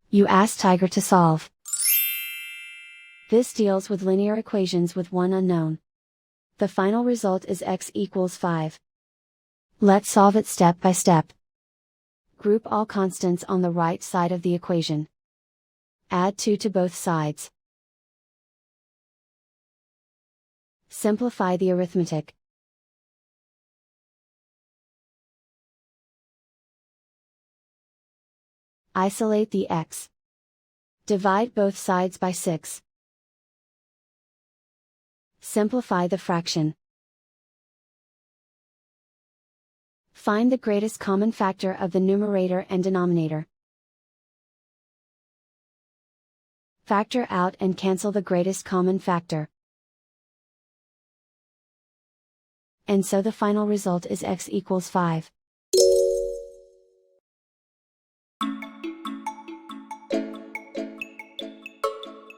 You ask Tiger to solve. This deals with linear equations with one unknown. The final result is x equals 5. Let's solve it step by step. Group all constants on the right side of the equation. Add 2 to both sides. Simplify the arithmetic. Isolate the x. Divide both sides by 6. Simplify the fraction. Find the greatest common factor of the numerator and denominator. Factor out and cancel the greatest common factor. And so the final result is x equals 5.